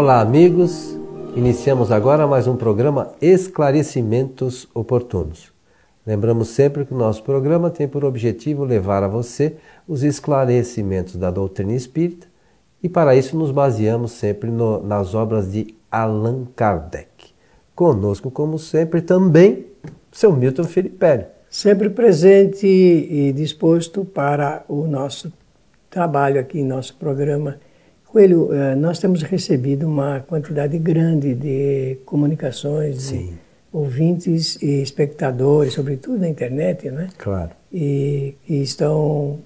Olá, amigos. Iniciamos agora mais um programa Esclarecimentos Oportunos. Lembramos sempre que o nosso programa tem por objetivo levar a você os esclarecimentos da doutrina espírita e para isso nos baseamos sempre nas obras de Allan Kardec. Conosco, como sempre, também seu Milton Filipelli. Sempre presente e disposto para o nosso trabalho aqui em nosso programa. Coelho, nós temos recebido uma quantidade grande de comunicações, Sim, de ouvintes e espectadores, sobretudo na internet, né? claro. E estão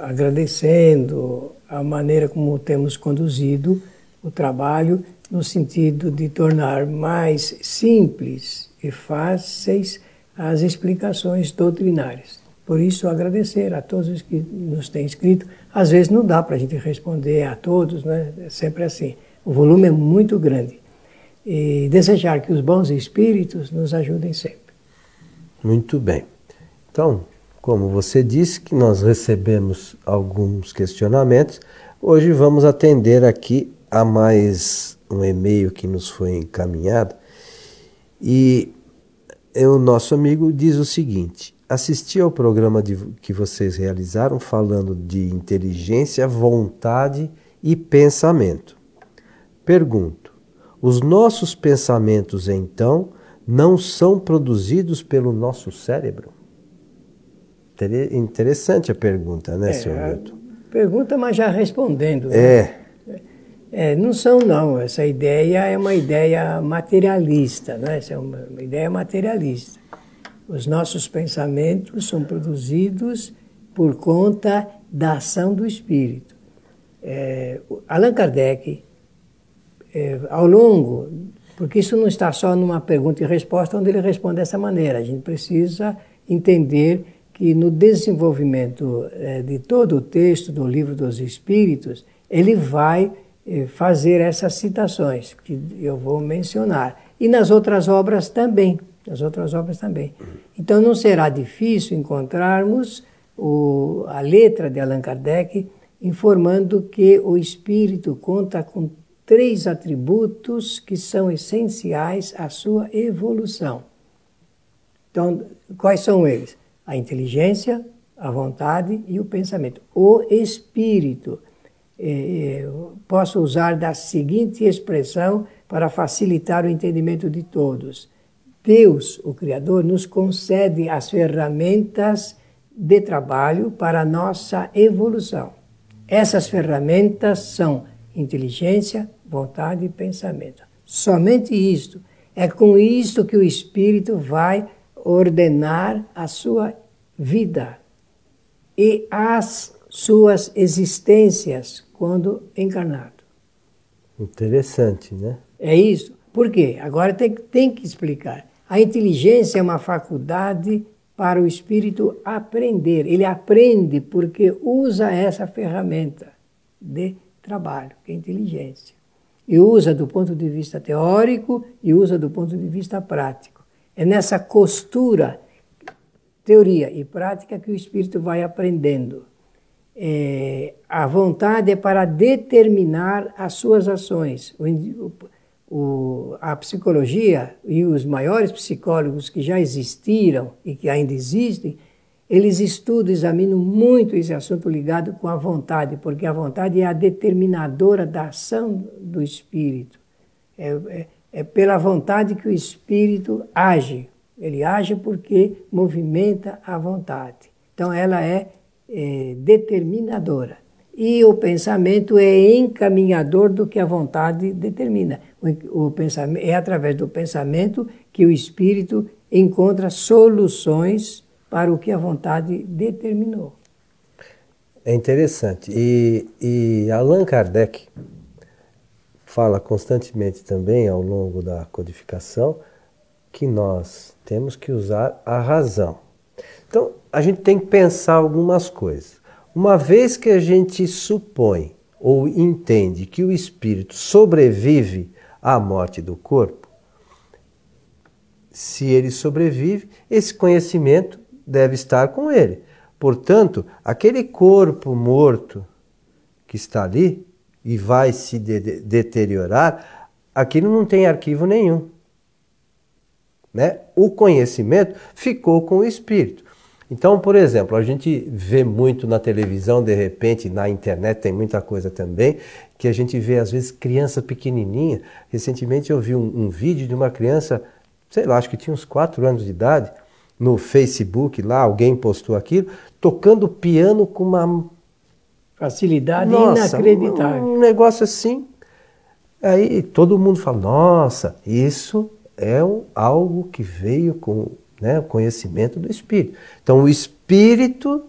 agradecendo a maneira como temos conduzido o trabalho no sentido de tornar mais simples e fáceis as explicações doutrinárias. Por isso, agradecer a todos os que nos têm escrito. Às vezes não dá para a gente responder a todos, né? É sempre assim. O volume é muito grande. E desejar que os bons espíritos nos ajudem sempre. Muito bem. Então, como você disse que nós recebemos alguns questionamentos, hoje vamos atender aqui a mais um e-mail que nos foi encaminhado. E o nosso amigo diz o seguinte: assisti ao programa que vocês realizaram falando de inteligência, vontade e pensamento. Pergunto, os nossos pensamentos, então, não são produzidos pelo nosso cérebro? Interessante a pergunta, né, senhor Milton? Pergunta, mas já respondendo. Né? Não são, não. Essa ideia é uma ideia materialista, né? Essa é uma ideia materialista. Os nossos pensamentos são produzidos por conta da ação do espírito. Allan Kardec, ao longo, porque isso não está só numa pergunta e resposta onde ele responde dessa maneira, a gente precisa entender que no desenvolvimento de todo o texto do Livro dos Espíritos, ele vai fazer essas citações que eu vou mencionar. E nas outras obras também. Então não será difícil encontrarmos a letra de Allan Kardec informando que o espírito conta com 3 atributos que são essenciais à sua evolução. Então, quais são eles? A inteligência, a vontade e o pensamento. O espírito. Posso usar da seguinte expressão para facilitar o entendimento de todos. Deus, o Criador, nos concede as ferramentas de trabalho para a nossa evolução. Essas ferramentas são inteligência, vontade e pensamento. Somente isto. É com isto que o espírito vai ordenar a sua vida e as suas existências quando encarnado. Interessante, né? É isso. Por quê? Agora tem que explicar. A inteligência é uma faculdade para o espírito aprender. Ele aprende porque usa essa ferramenta de trabalho, que é a inteligência. E usa do ponto de vista teórico e usa do ponto de vista prático. É nessa costura, teoria e prática, que o espírito vai aprendendo. A vontade é para determinar as suas ações. A psicologia e os maiores psicólogos que já existiram e que ainda existem, eles estudam, examinam muito esse assunto ligado com a vontade, porque a vontade é a determinadora da ação do espírito. É pela vontade que o espírito age. Ele age porque movimenta a vontade. Então ela é determinadora. E o pensamento é encaminhador do que a vontade determina. O pensamento, é através do pensamento que o espírito encontra soluções para o que a vontade determinou. É interessante. E Allan Kardec fala constantemente também, ao longo da codificação, que nós temos que usar a razão. Então, a gente tem que pensar algumas coisas. Uma vez que a gente supõe ou entende que o espírito sobrevive à morte do corpo, se ele sobrevive, esse conhecimento deve estar com ele. Portanto, aquele corpo morto que está ali, e vai se deteriorar, aquilo não tem arquivo nenhum. Né? O conhecimento ficou com o espírito. Então, por exemplo, a gente vê muito na televisão, de repente, na internet tem muita coisa também, que a gente vê às vezes criança pequenininha. Recentemente eu vi um vídeo de uma criança, sei lá, acho que tinha uns 4 anos de idade, no Facebook lá, alguém postou aquilo, tocando piano com uma facilidade inacreditável. Um negócio assim. Aí todo mundo fala, nossa, isso é algo que veio com, né, o conhecimento do Espírito. Então o Espírito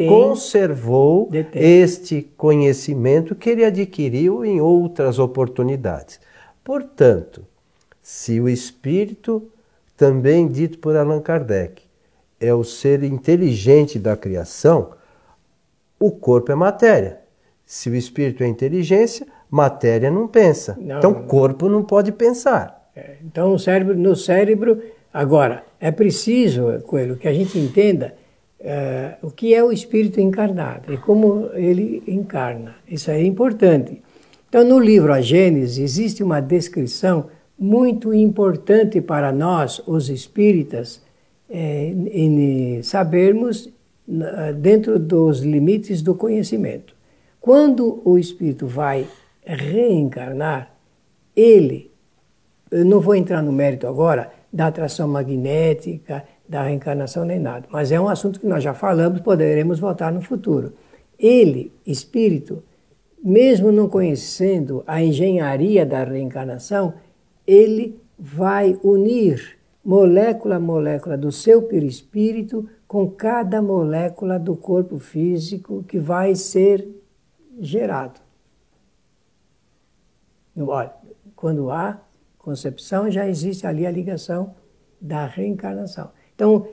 conservou este conhecimento que ele adquiriu em outras oportunidades. Portanto, se o Espírito, também dito por Allan Kardec, é o ser inteligente da criação, o corpo é matéria. Se o Espírito é inteligência, matéria não pensa. Então o corpo não pode pensar. Então no cérebro, agora, é preciso, Coelho, que a gente entenda o que é o espírito encarnado e como ele encarna. Isso é importante. Então no livro A Gênese existe uma descrição muito importante para nós, os espíritas, em sabermos dentro dos limites do conhecimento. Quando o espírito vai reencarnar, eu não vou entrar no mérito agora da atração magnética, da reencarnação nem nada, mas é um assunto que nós já falamos, poderemos voltar no futuro. Ele, espírito, mesmo não conhecendo a engenharia da reencarnação, ele vai unir molécula a molécula do seu perispírito com cada molécula do corpo físico que vai ser gerado. Olha, quando há concepção, já existe ali a ligação da reencarnação. Então,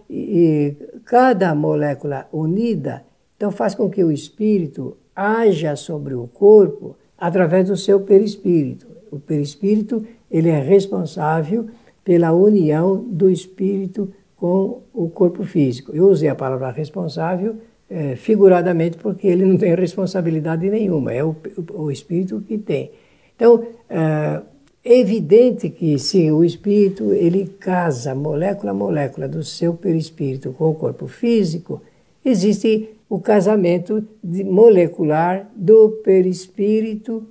cada molécula unida, então faz com que o espírito haja sobre o corpo através do seu perispírito. O perispírito, ele é responsável pela união do espírito com o corpo físico. Eu usei a palavra responsável figuradamente porque ele não tem responsabilidade nenhuma, é o espírito que tem. Então, é evidente que se o espírito ele casa molécula a molécula do seu perispírito com o corpo físico, existe o casamento molecular do perispírito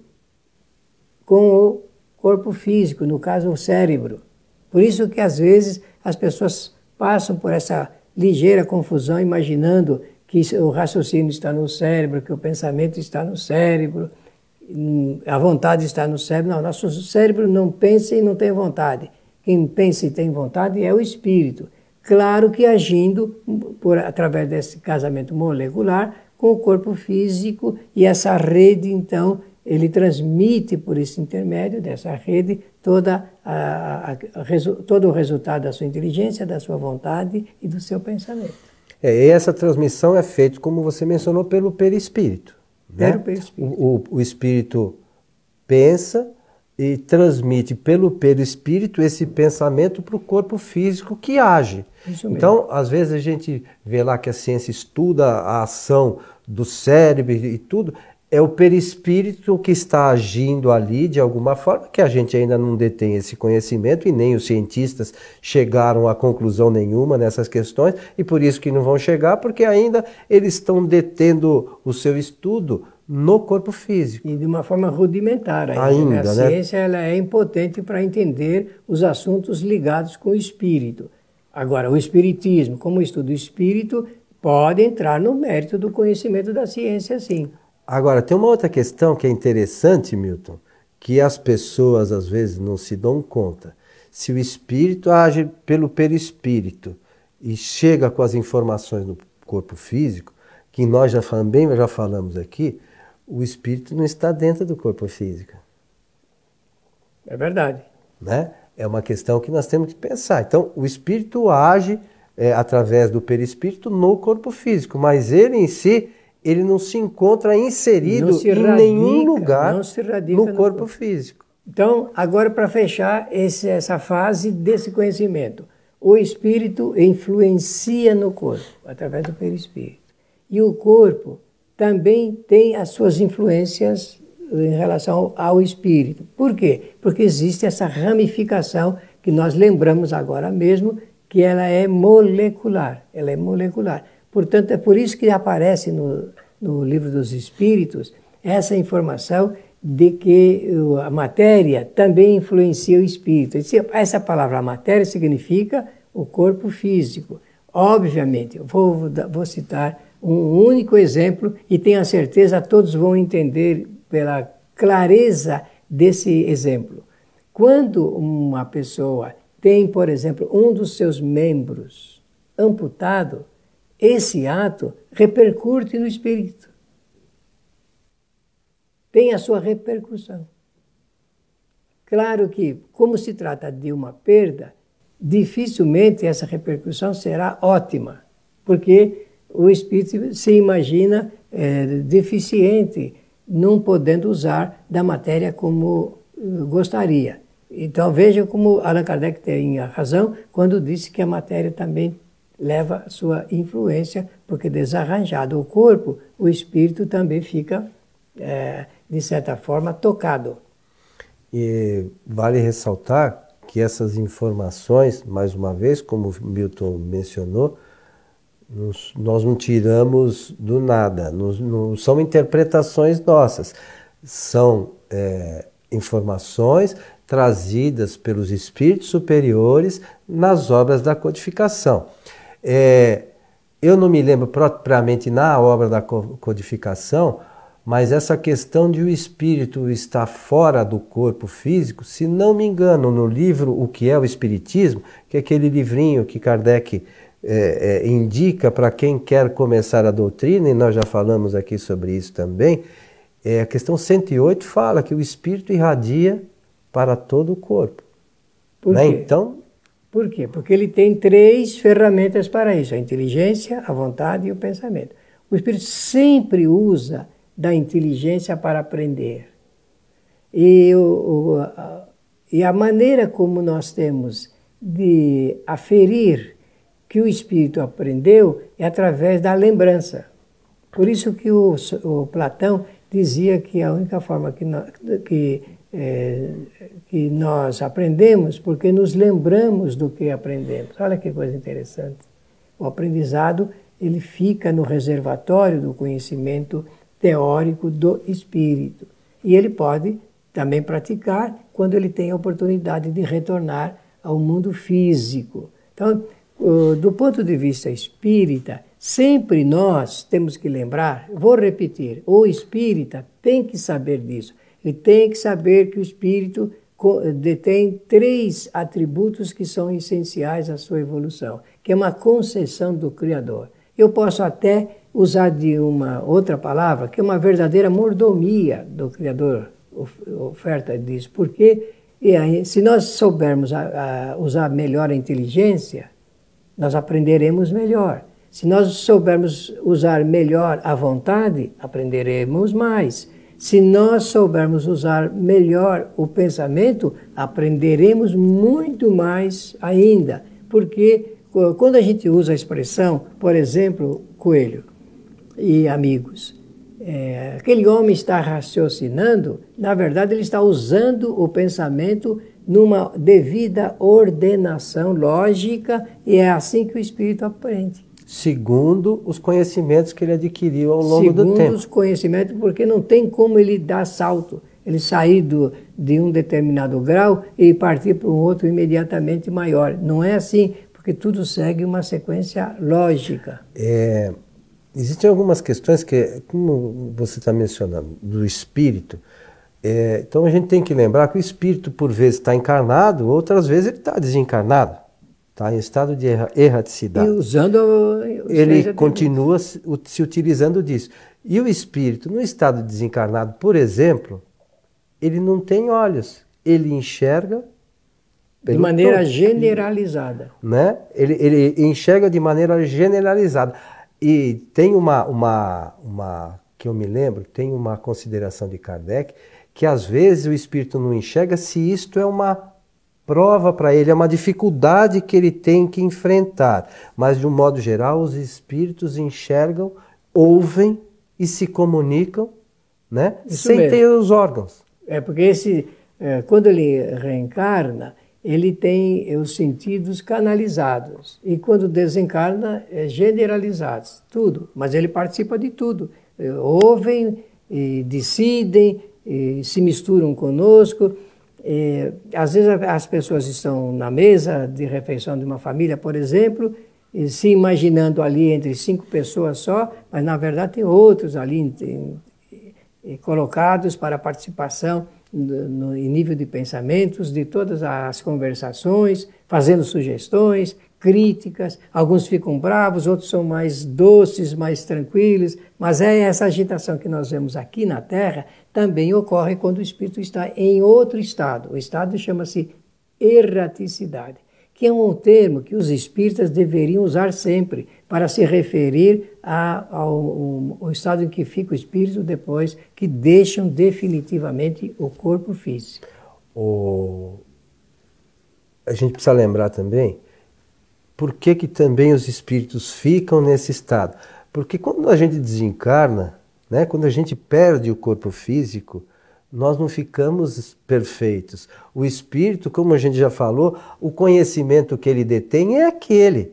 com o corpo físico, no caso o cérebro. Por isso que às vezes as pessoas passam por essa ligeira confusão imaginando que o raciocínio está no cérebro, que o pensamento está no cérebro, a vontade está no cérebro. Não, nosso cérebro não pensa e não tem vontade. Quem pensa e tem vontade é o espírito. Claro que agindo através desse casamento molecular com o corpo físico, e essa rede, então, ele transmite por esse intermédio dessa rede todo o resultado da sua inteligência, da sua vontade e do seu pensamento. E essa transmissão é feita, como você mencionou, pelo perispírito. Né? O espírito pensa e transmite pelo perispírito esse pensamento para o corpo físico que age. Então, às vezes a gente vê lá que a ciência estuda a ação do cérebro e tudo, é o perispírito que está agindo ali de alguma forma, que a gente ainda não detém esse conhecimento e nem os cientistas chegaram a conclusão nenhuma nessas questões, e por isso que não vão chegar, porque ainda eles estão detendo o seu estudo no corpo físico. E de uma forma rudimentar ainda, né? A ciência ela é impotente para entender os assuntos ligados com o espírito. Agora, o espiritismo, como estuda o espírito, pode entrar no mérito do conhecimento da ciência, sim. Agora, tem uma outra questão que é interessante, Milton, que as pessoas às vezes não se dão conta. Se o espírito age pelo perispírito e chega com as informações no corpo físico, que nós já falamos aqui, o espírito não está dentro do corpo físico. É verdade. Né? É uma questão que nós temos que pensar. Então, o espírito age através do perispírito no corpo físico, mas ele em si, ele não se encontra inserido em nenhum lugar no corpo físico. Então, agora para fechar essa fase desse conhecimento, o espírito influencia no corpo, através do perispírito. E o corpo também tem as suas influências em relação ao espírito. Por quê? Porque existe essa ramificação que nós lembramos agora mesmo, que ela é molecular. Ela é molecular. Portanto, é por isso que aparece no Livro dos Espíritos essa informação de que a matéria também influencia o espírito. Essa palavra matéria significa o corpo físico. Obviamente, eu vou citar um único exemplo e tenho a certeza todos vão entender pela clareza desse exemplo. Quando uma pessoa tem, por exemplo, um dos seus membros amputado, esse ato repercute no espírito. Tem a sua repercussão. Claro que, como se trata de uma perda, dificilmente essa repercussão será ótima, porque o espírito se imagina deficiente, não podendo usar da matéria como gostaria. Então veja como Allan Kardec tem a razão quando disse que a matéria também leva a sua influência, porque desarranjado o corpo, o espírito também fica, de certa forma, tocado. E vale ressaltar que essas informações, mais uma vez, como o Milton mencionou, nós não tiramos do nada, não são interpretações nossas, são informações trazidas pelos espíritos superiores nas obras da codificação. Eu não me lembro propriamente na obra da codificação, mas essa questão de o espírito estar fora do corpo físico, se não me engano, no livro O que é o Espiritismo, que é aquele livrinho que Kardec indica para quem quer começar a doutrina, e nós já falamos aqui sobre isso também, a questão 108 fala que o espírito irradia para todo o corpo. Por quê? Então, por quê? Porque ele tem 3 ferramentas para isso: a inteligência, a vontade e o pensamento. O espírito sempre usa da inteligência para aprender. E a maneira como nós temos de aferir que o espírito aprendeu é através da lembrança. Por isso que o Platão dizia que a única forma que nós aprendemos, porque nos lembramos do que aprendemos. Olha que coisa interessante. O aprendizado, ele fica no reservatório do conhecimento teórico do espírito. E ele pode também praticar quando ele tem a oportunidade de retornar ao mundo físico. Então, do ponto de vista espírita, sempre nós temos que lembrar, vou repetir, o espírita tem que saber disso. Ele tem que saber que o espírito detém 3 atributos que são essenciais à sua evolução, que é uma concessão do Criador. Eu posso até usar de uma outra palavra, que é uma verdadeira mordomia do Criador, oferta disso. Porque se nós soubermos usar melhor a inteligência, nós aprenderemos melhor. Se nós soubermos usar melhor a vontade, aprenderemos mais. Se nós soubermos usar melhor o pensamento, aprenderemos muito mais ainda. Porque quando a gente usa a expressão, por exemplo, Coelho e amigos, aquele homem está raciocinando, na verdade ele está usando o pensamento numa devida ordenação lógica, e é assim que o espírito aprende. Segundo os conhecimentos que ele adquiriu ao longo do tempo. Segundo os conhecimentos, porque não tem como ele dar salto, ele sair de um determinado grau e partir para um outro imediatamente maior. Não é assim, porque tudo segue uma sequência lógica. Existem algumas questões que, como você está mencionando, do espírito. Então a gente tem que lembrar que o espírito, por vezes, está encarnado, outras vezes ele está desencarnado. Está em estado de erraticidade. E usando ele continua se utilizando disso. E o espírito, no estado desencarnado, por exemplo, ele não tem olhos. Ele enxerga de maneira generalizada. Né? Ele enxerga de maneira generalizada. E tem que eu me lembro, tem uma consideração de Kardec, que às vezes o espírito não enxerga se isto é uma prova para ele, é uma dificuldade que ele tem que enfrentar. Mas, de um modo geral, os espíritos enxergam, ouvem e se comunicam né? Isso Sem mesmo. ter os órgãos. É porque quando ele reencarna, ele tem os sentidos canalizados. E quando desencarna, generalizados. Tudo. Mas ele participa de tudo. Ouvem, e decidem, e se misturam conosco. Às vezes as pessoas estão na mesa de refeição de uma família, por exemplo, e se imaginando ali entre 5 pessoas só, mas na verdade tem outros ali colocados para participação em nível de pensamentos, de todas as conversações, fazendo sugestões, críticas. Alguns ficam bravos, outros são mais doces, mais tranquilos, mas essa agitação que nós vemos aqui na Terra também ocorre quando o espírito está em outro estado. O estado chama-se erraticidade, que é um termo que os espíritas deveriam usar sempre para se referir ao estado em que fica o espírito depois que deixam definitivamente o corpo físico. A gente precisa lembrar também por que também os espíritos ficam nesse estado. Porque quando a gente desencarna, né, quando a gente perde o corpo físico, nós não ficamos perfeitos. O espírito, como a gente já falou, o conhecimento que ele detém é aquele.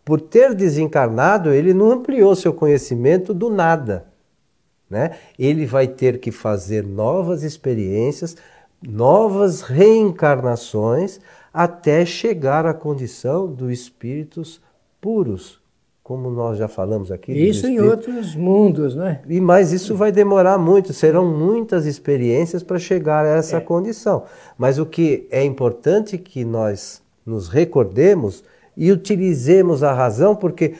Por ter desencarnado, ele não ampliou seu conhecimento do nada, né? Ele vai ter que fazer novas experiências, novas reencarnações, até chegar à condição dos espíritos puros, como nós já falamos aqui. Isso em outros mundos, né? Mas isso vai demorar muito, serão muitas experiências para chegar a essa condição. Mas o que é importante que nós nos recordemos e utilizemos a razão, porque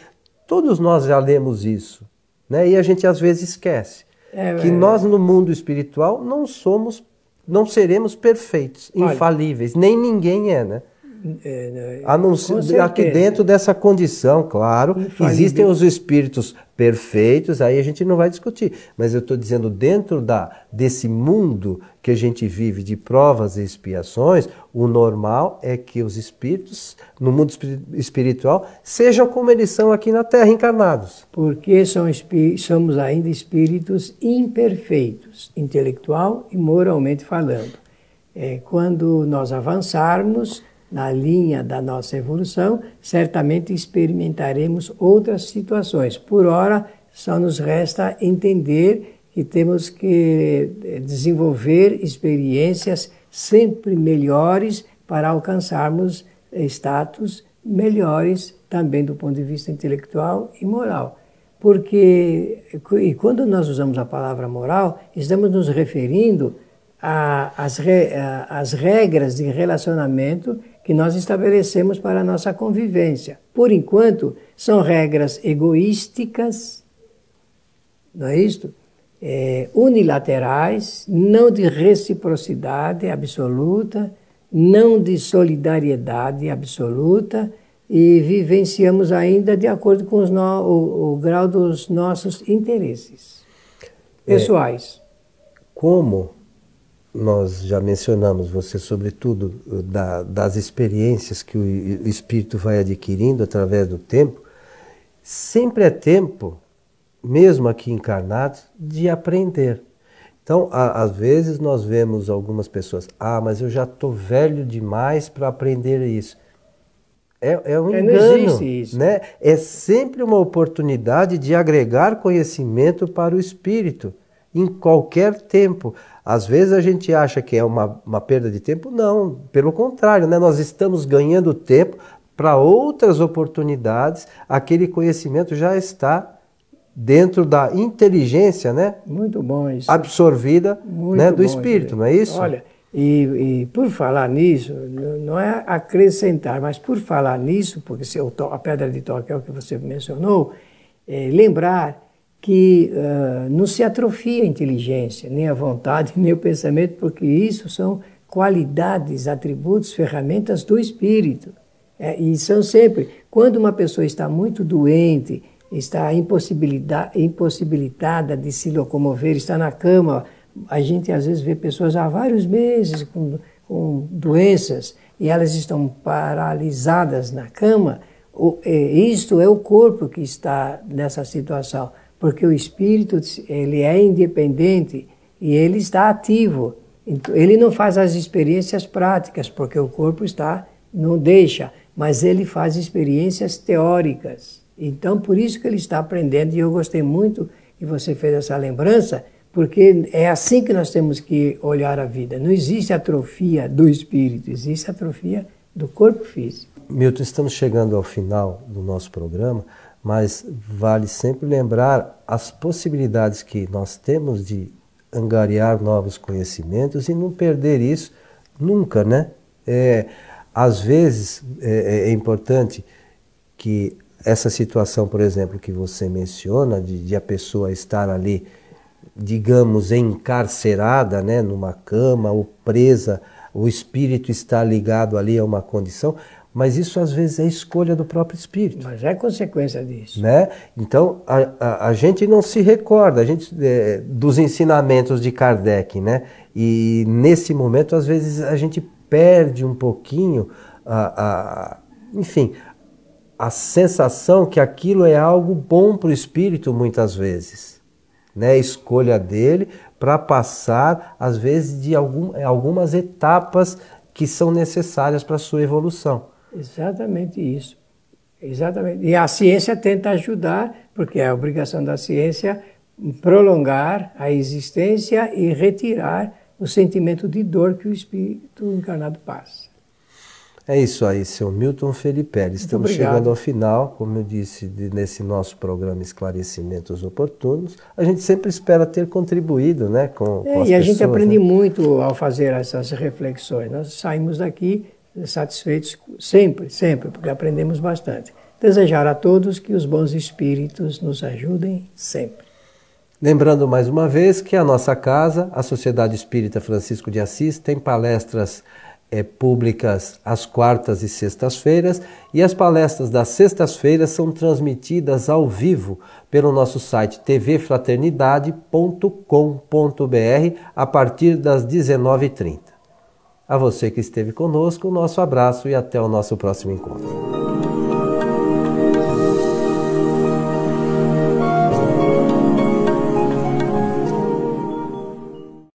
todos nós já lemos isso, né? E a gente às vezes esquece que nós no mundo espiritual não seremos perfeitos, infalíveis, nem ninguém é, né? A não ser aqui dentro dessa condição, claro, existem os espíritos perfeitos, aí a gente não vai discutir. Mas eu estou dizendo, dentro desse mundo que a gente vive de provas e expiações, o normal é que os espíritos, no mundo espiritual, sejam como eles são aqui na Terra, encarnados. Porque somos ainda espíritos imperfeitos, intelectual e moralmente falando. Quando nós avançarmos na linha da nossa evolução, certamente experimentaremos outras situações. Por ora, só nos resta entender que temos que desenvolver experiências sempre melhores para alcançarmos status melhores também do ponto de vista intelectual e moral. Porque, e quando nós usamos a palavra moral, estamos nos referindo às regras de relacionamento que nós estabelecemos para a nossa convivência. Por enquanto, são regras egoísticas, não é isto? Unilaterais, não de reciprocidade absoluta, não de solidariedade absoluta, e vivenciamos ainda de acordo com o grau dos nossos interesses pessoais. Como nós já mencionamos, você sobretudo das experiências que o espírito vai adquirindo através do tempo, sempre é tempo, mesmo aqui encarnados, de aprender. Então, às vezes nós vemos algumas pessoas, mas eu já estou velho demais para aprender isso. É um engano, não existe isso, né? É sempre uma oportunidade de agregar conhecimento para o espírito, em qualquer tempo. Às vezes a gente acha que é uma perda de tempo, não, pelo contrário, né? Nós estamos ganhando tempo para outras oportunidades, aquele conhecimento já está dentro da inteligência, né? Muito bom isso. Absorvida, né, do espírito, não é isso? Olha, e por falar nisso, não é acrescentar, mas por falar nisso, porque a pedra de toque é o que você mencionou, lembrar que não se atrofia a inteligência, nem a vontade, nem o pensamento, porque isso são qualidades, atributos, ferramentas do espírito. E são sempre, quando uma pessoa está muito doente, está impossibilitada de se locomover, está na cama, a gente às vezes vê pessoas há vários meses com doenças e elas estão paralisadas na cama. Isto é o corpo que está nessa situação. porque o espírito ele é independente e ele está ativo. Então, ele não faz as experiências práticas, porque o corpo não deixa, mas ele faz experiências teóricas. Então, por isso que ele está aprendendo, e eu gostei muito que você fez essa lembrança, porque é assim que nós temos que olhar a vida. Não existe atrofia do espírito, existe atrofia do corpo físico. Milton, estamos chegando ao final do nosso programa, mas vale sempre lembrar as possibilidades que nós temos de angariar novos conhecimentos e não perder isso nunca, né? Às vezes é importante que essa situação, por exemplo, que você menciona, de a pessoa estar ali, digamos, encarcerada, né, numa cama ou presa, o espírito está ligado ali a uma condição, mas isso às vezes é escolha do próprio espírito. Mas é consequência disso. Né? Então, a gente não se recorda dos ensinamentos de Kardec, né? E nesse momento, às vezes, a gente perde um pouquinho, enfim, a sensação que aquilo é algo bom para o espírito, muitas vezes. Né? Escolha dele para passar, às vezes, de algumas etapas que são necessárias para a sua evolução. Exatamente isso. Exatamente. E a ciência tenta ajudar, porque é a obrigação da ciência prolongar a existência e retirar o sentimento de dor que o espírito encarnado passa. É isso aí, seu Milton Felipe. Estamos chegando ao final, como eu disse, nesse nosso programa Esclarecimentos Oportunos. A gente sempre espera ter contribuído, né, com as pessoas. E a gente aprende muito ao fazer essas reflexões. Nós saímos daqui satisfeitos sempre, porque aprendemos bastante. Desejar a todos que os bons espíritos nos ajudem sempre. Lembrando mais uma vez que a nossa casa, a Sociedade Espírita Francisco de Assis, tem palestras públicas às quartas e sextas-feiras, e as palestras das sextas-feiras são transmitidas ao vivo pelo nosso site tvfraternidade.com.br a partir das 19h30. A você que esteve conosco, o nosso abraço e até o nosso próximo encontro.